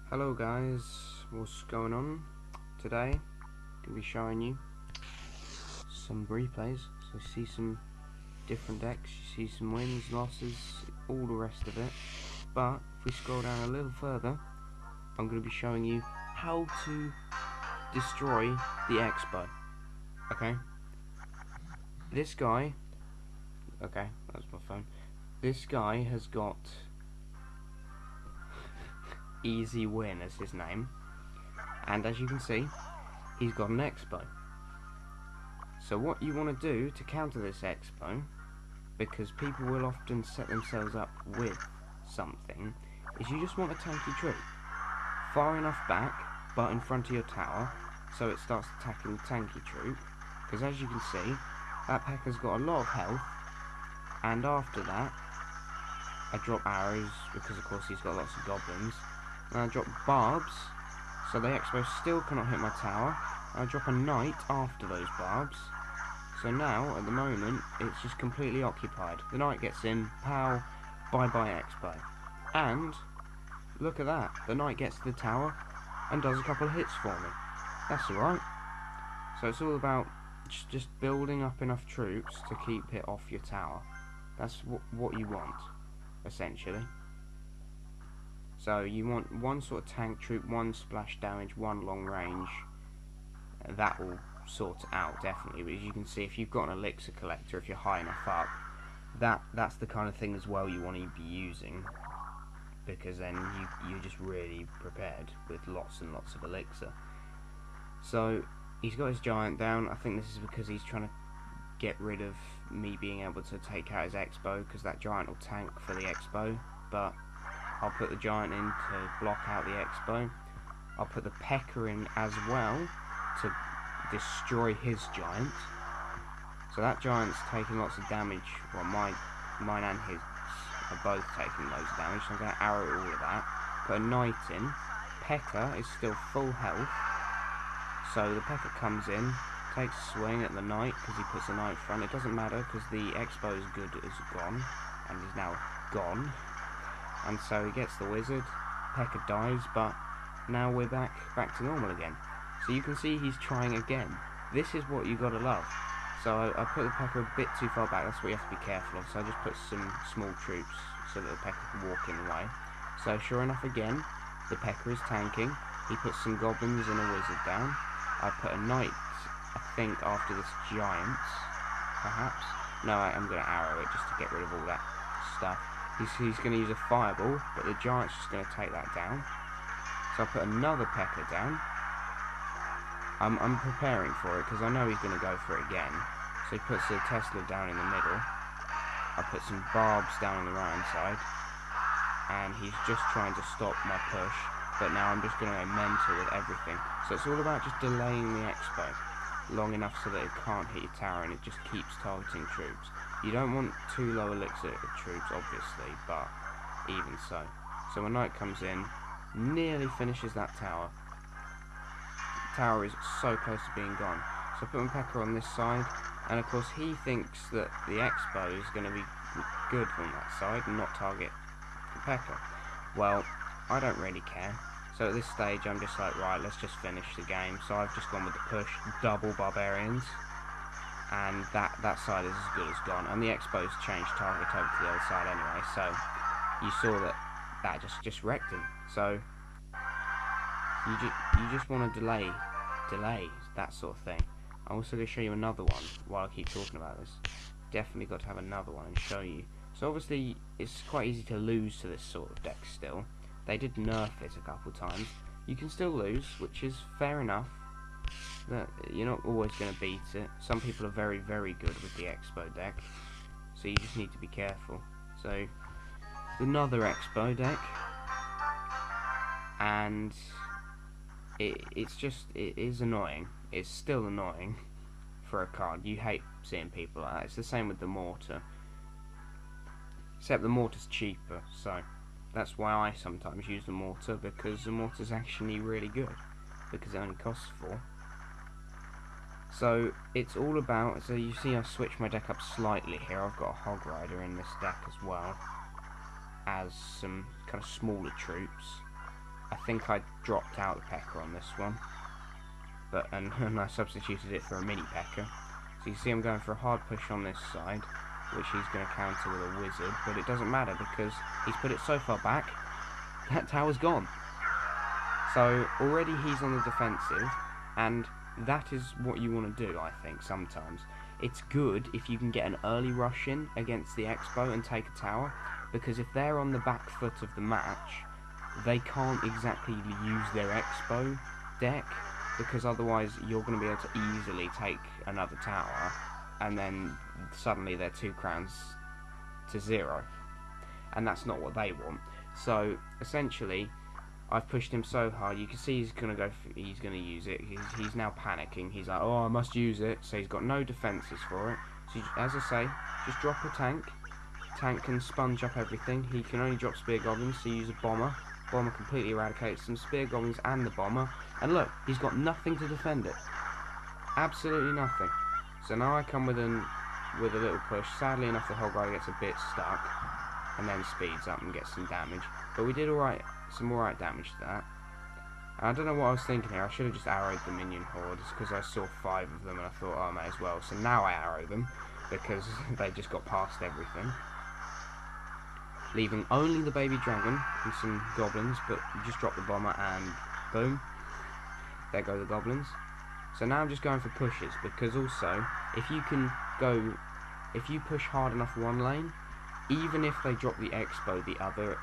Hello guys, what's going on? Today I'm going to be showing you some replays, so you see some different decks, you see some wins, losses, all the rest of it. But if we scroll down a little further, I'm going to be showing you how to destroy the Xbow. Okay? This guy, okay, that's my phone. This guy has got Easy Win as his name, and as you can see, he's got an Xbow. So what you want to do to counter this Xbow, because people will often set themselves up with something, is you just want a tanky troop far enough back but in front of your tower so it starts attacking the tanky troop, because as you can see that pecker's got a lot of health, and after that I drop arrows because of course he's got lots of goblins, and I drop barbs so the Xbow still cannot hit my tower. I drop a knight after those barbs, so now at the moment it's just completely occupied. The knight gets in, pow, bye bye Xbow. And look at that, the knight gets to the tower and does a couple of hits for me. That's alright. So it's all about just building up enough troops to keep it off your tower. That's what you want, essentially. So you want one sort of tank troop, one splash damage, one long range. That will sort it out definitely. But as you can see, if you've got an elixir collector, if you're high enough up, that's the kind of thing as well you want to be using, because then you're just really prepared with lots and lots of elixir. So he's got his giant down. I think this is because he's trying to get rid of me being able to take out his Xbow, because that giant will tank for the Xbow. But I'll put the giant in to block out the Xbow. I'll put the P.E.K.K.A. in as well to destroy his giant. So that giant's taking lots of damage. Well, mine and his are both taking loads of damage. So I'm going to arrow all of that. Put a knight in. P.E.K.K.A. is still full health. So the P.E.K.K.A. comes in, takes a swing at the knight because he puts the knight front. It doesn't matter because the Xbow is good as gone, and he's now gone. And so he gets the wizard. P.E.K.K.A. dies, but now we're back to normal again. So you can see he's trying again. This is what you gotta love. So I put the P.E.K.K.A. a bit too far back. That's what you have to be careful of. So I just put some small troops so that the P.E.K.K.A. can walk in the way. So sure enough, again, the P.E.K.K.A. is tanking. He puts some goblins and a wizard down. I put a knight, I think, after this giant, perhaps. No, I'm gonna arrow it just to get rid of all that stuff. He's going to use a fireball, but the giant's just going to take that down. So I put another P.E.K.K.A. down. I'm preparing for it because I know he's going to go for it again. So he puts a Tesla down in the middle. I put some barbs down on the right hand side, and he's just trying to stop my push. But now I'm just going to go mental with everything. So it's all about just delaying the Xbow long enough so that it can't hit your tower and it just keeps targeting troops. You don't want too low elixir troops, obviously, but even so. So my knight comes in, nearly finishes that tower. The tower is so close to being gone. So I put my P.E.K.K.A. on this side, and of course he thinks that the Xbow is going to be good on that side and not target the P.E.K.K.A. Well, I don't really care. So at this stage I'm just like, right, let's just finish the game. So I've just gone with the push, double barbarians. And that side is as good as gone, and the Xbow's changed target over to the other side anyway, so you saw that just wrecked him. So you just want to delay that sort of thing. I'm also going to show you another one while I keep talking about this. Definitely got to have another one and show you. So obviously it's quite easy to lose to this sort of deck still. They did nerf it a couple times. You can still lose, which is fair enough. That you're not always going to beat it. Some people are very, very good with the Xbow deck, so you just need to be careful. So another Xbow deck, and it is annoying. It's still annoying for a card. You hate seeing people like that. It's the same with the mortar, except the mortar's cheaper. So that's why I sometimes use the mortar, because the mortar's actually really good, because it only costs 4. So it's all about, so you see I've switched my deck up slightly here. I've got a Hog Rider in this deck as well as some kind of smaller troops. I think I dropped out the P.E.K.K.A. on this one, but and I substituted it for a mini P.E.K.K.A. So you see I'm going for a hard push on this side, which he's going to counter with a wizard, but it doesn't matter because he's put it so far back, that tower's gone. So already he's on the defensive, and that is what you want to do, I think, sometimes. It's good if you can get an early rush in against the Xbow and take a tower, because if they're on the back foot of the match, they can't exactly use their Xbow deck, because otherwise you're going to be able to easily take another tower, and then suddenly they're 2 crowns to 0. And that's not what they want. So essentially, I've pushed him so hard. You can see he's gonna go. He's gonna use it. He's now panicking. He's like, oh, I must use it. So he's got no defenses for it. So as I say, just drop a tank. Tank can sponge up everything. He can only drop spear goblins. So use a bomber. Bomber completely eradicates some spear goblins and the bomber. And look, he's got nothing to defend it. Absolutely nothing. So now I come with a little push. Sadly enough, the Hog Rider gets a bit stuck, and then speeds up and gets some damage. But we did alright, some alright damage to that. And I don't know what I was thinking here. I should have just arrowed the minion hordes because I saw 5 of them and I thought, oh, I may as well. So now I arrow them because they just got past everything, leaving only the baby dragon and some goblins. But you just drop the bomber and boom, there go the goblins. So now I'm just going for pushes, because also if you push hard enough one lane, even if they drop the Xbow the other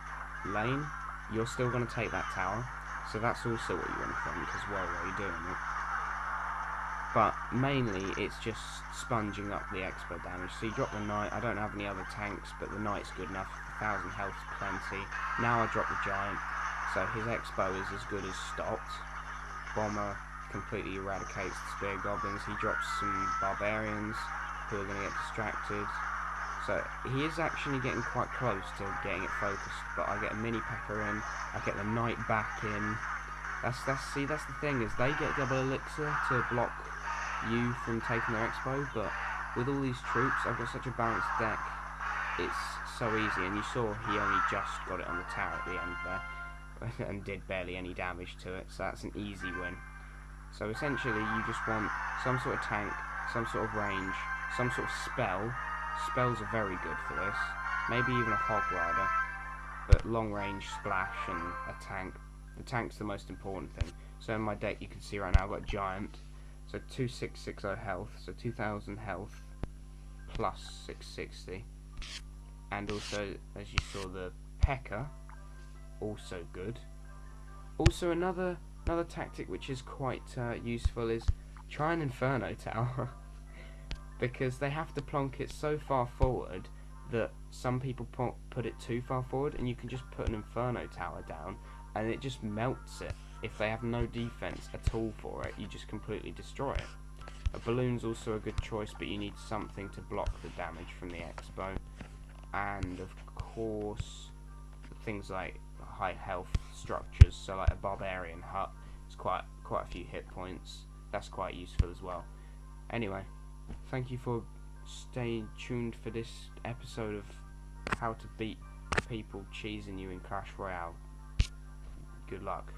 lane, you're still going to take that tower. So that's also what you want to think as well while you're doing it. But mainly it's just sponging up the Xbow damage. So you drop the knight. I don't have any other tanks, but the knight's good enough. 1,000 health's plenty. Now I drop the giant, so his Xbow is as good as stopped. Bomber completely eradicates the spear goblins. He drops some barbarians who are going to get distracted. So he is actually getting quite close to getting it focused, but I get a mini P.E.K.K.A. in, I get the knight back in. That's the thing, is they get double elixir to block you from taking their Xbow, but with all these troops, I've got such a balanced deck, it's so easy. And you saw he only just got it on the tower at the end there, and did barely any damage to it, so that's an easy win. So essentially you just want some sort of tank, some sort of range, some sort of spell. Spells are very good for this. Maybe even a Hog Rider. But long range, splash, and a tank. The tank's the most important thing. So in my deck you can see right now I've got a giant. So 2660 health, so 2000 health plus 660. And also, as you saw, the P.E.K.K.A. also good. Also another tactic which is quite useful is try an Inferno Tower. Because they have to plonk it so far forward that some people put it too far forward, and you can just put an Inferno Tower down and it just melts it. If they have no defense at all for it, you just completely destroy it. A balloon's also a good choice, but you need something to block the damage from the Xbow. And of course, things like high health structures, so like a barbarian hut, it's quite a few hit points. That's quite useful as well. Anyway, thank you for staying tuned for this episode of how to beat people cheesing you in Clash Royale. Good luck.